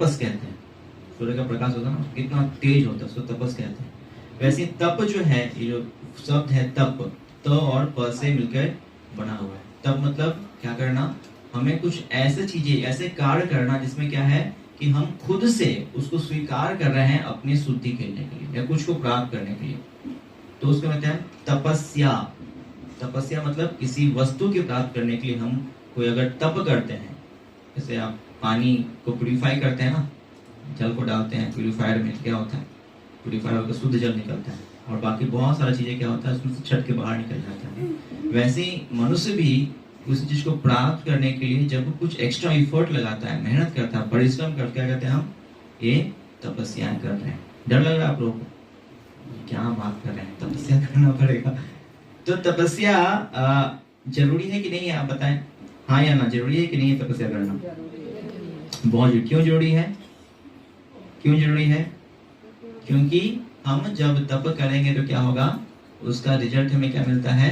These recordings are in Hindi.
तपस कहते हैं। सूर्य का प्रकाश होता है ना, कितना तेज होता है, उसको तपस कहते हैं। वैसे तप जो है, ये जो शब्द है तप, त और प से मिलकर बना हुआ है। तप मतलब क्या करना, हमें कुछ ऐसे चीजें, ऐसे कार्य करना जिसमें क्या है कि हम खुद से उसको स्वीकार कर रहे हैं अपनी शुद्धि करने के लिए या कुछ को प्राप्त करने के लिए, तो उसको कहते हैं तपस्या। तपस्या मतलब किसी वस्तु के प्राप्त करने के लिए हम कोई अगर तप करते हैं, जैसे आप पानी को प्यूरिफाई करते हैं ना, जल को डालते हैं प्यूरिफायर में, क्या होता है, प्यूरिफायर होकर शुद्ध जल निकलता है और बाकी बहुत सारा चीजें क्या होता है उसमें से छट के बाहर निकल जाता है। वैसे ही मनुष्य भी उस चीज को प्राप्त करने के लिए जब कुछ एक्स्ट्रा इफर्ट लगाता है, मेहनत करता है, परिश्रम करता है, क्या कहते हैं हम, ये तपस्याएं कर रहे हैं। डर लग रहा है आप लोगों को, क्या बात कर रहे हैं, तपस्या करना पड़ेगा। तो तपस्या जरूरी है कि नहीं है, आप बताएं, हाँ या ना, जरूरी है कि नहीं है तपस्या करना? बहुत जरूरी। क्यों जरूरी है? क्यों जरूरी है? क्योंकि हम जब तप करेंगे तो क्या होगा, उसका रिजल्ट हमें क्या मिलता है,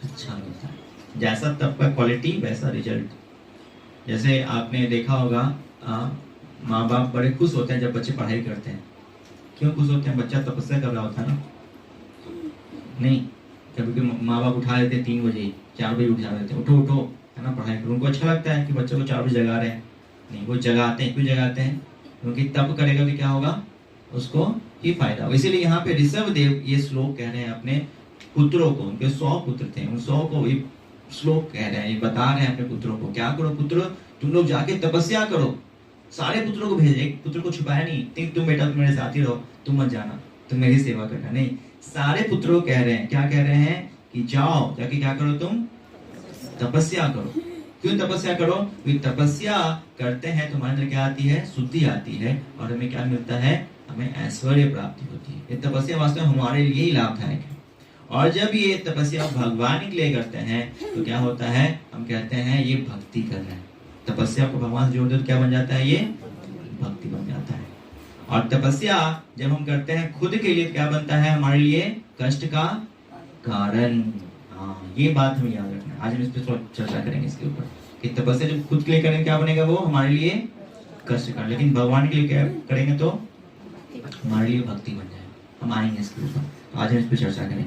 अच्छा मिलता है। जैसा तप का क्वालिटी वैसा रिजल्ट। जैसे आपने देखा होगा, माँ बाप बड़े खुश होते हैं जब बच्चे पढ़ाई करते हैं। क्यों खुश होते हैं? बच्चा तपस्या कर रहा होता है ना। नहीं, कभी माँ बाप उठा लेते 3 बजे 4 बजे उठा देते, उठो उठो है ना, पढ़ाई करो। उनको अच्छा लगता है कि बच्चों को 4 बजे जगा रहे हैं। नहीं, वो जगाते हैं। क्यों जगाते हैं? क्योंकि तप करेगा तो क्या होगा, उसको ही फायदा होगा। इसीलिए यहाँ पे ऋषभ देव ये श्लोक कह रहे हैं अपने पुत्रों को, उनके 100 पुत्र थे, उन 100 को ये श्लोक कह रहे हैं, ये बता रहे हैं अपने पुत्रों को, क्या करो पुत्र, तुम लोग जाके तपस्या करो। सारे पुत्रों को भेजे, एक पुत्र को छुपाया नहीं, तुम बेटा तुम मेरे साथ ही रहो, तुम मत जाना, तुम मेरी सेवा करना। नहीं, सारे पुत्रों को कह रहे हैं, क्या कह रहे हैं कि जाओ जाके क्या करो, तुम तपस्या करो। क्यों तपस्या करो? क्योंकि तपस्या करते हैं तो हमारे अंदर क्या आती है, शुद्धि आती है और हमें क्या मिलता है, हमें ऐश्वर्य प्राप्ति होती है। ये तपस्या वास्तव में हमारे लिए ही लाभदायक है। और जब ये तपस्या भगवान के लिए करते हैं तो क्या होता है, हम कहते हैं ये भक्ति कर रहे हैं। तपस्या को भगवान से जोड़ दो तो क्या बन जाता है, ये भक्ति बन जाता है। और तपस्या जब हम करते हैं खुद के लिए, क्या बनता है हमारे लिए, कष्ट का कारण। हाँ, ये बात हमें याद रखना है। आज हम इस पर थोड़ा चर्चा करेंगे इसके ऊपर कि तपस्या जब खुद के लिए करेंगे क्या बनेगा, वो हमारे लिए कष्ट का, लेकिन भगवान के लिए क्या करेंगे तो हमारे लिए भक्ति बन जाए। हम आएंगे इसके ऊपर, आज हम इस पर चर्चा करेंगे।